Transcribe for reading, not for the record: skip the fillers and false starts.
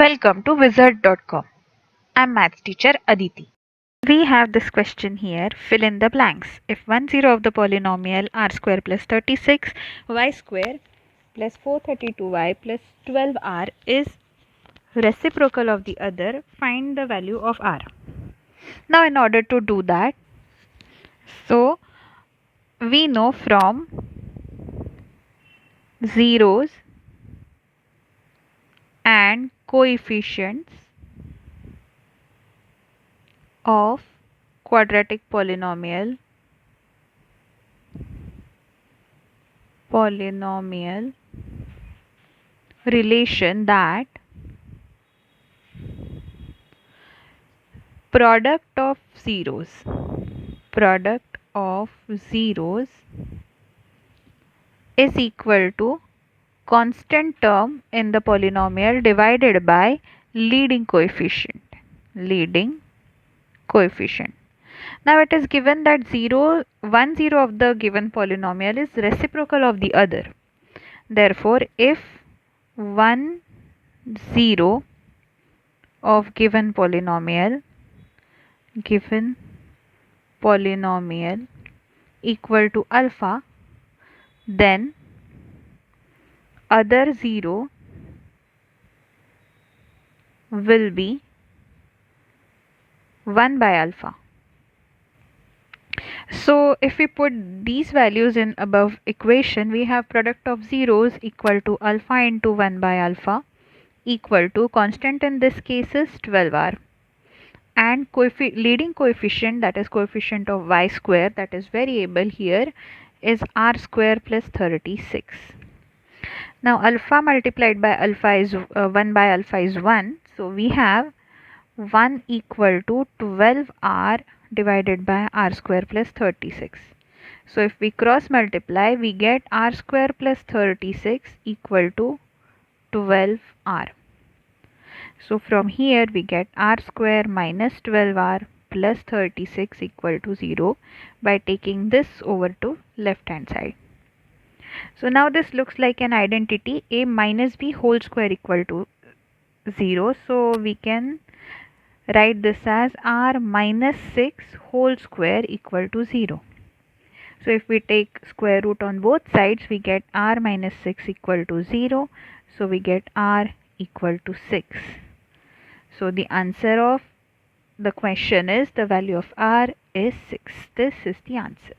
Welcome to wizard.com. I'm maths teacher Aditi. We have this question here. Fill in the blanks. If one zero of the polynomial r square plus 36 y square plus 432y plus 12r is reciprocal of the other, find the value of r. Now in order to do that, so we know from zeros and coefficients of quadratic polynomial relation that product of zeros is equal to constant term in the polynomial divided by leading coefficient. Now it is given that one zero of the given polynomial is reciprocal of the other. Therefore, if one zero of given polynomial equal to alpha, then other zero will be 1 by alpha. So if we put these values in above equation, we have product of zeros equal to alpha into 1 by alpha equal to constant in this case is 12r, and leading coefficient, that is coefficient of y square, that is variable here, is r square plus 36. Now alpha multiplied by alpha is 1 by alpha is 1, so we have 1 equal to 12r divided by r square plus 36. So if we cross multiply, we get r square plus 36 equal to 12r. So from here we get r square minus 12r plus 36 equal to 0 by taking this over to left hand side. So now this looks like an identity, a minus b whole square equal to 0. So we can write this as r minus 6 whole square equal to 0. So if we take square root on both sides, we get r minus 6 equal to 0. So we get r equal to 6. So the answer of the question is the value of r is 6. This is the answer.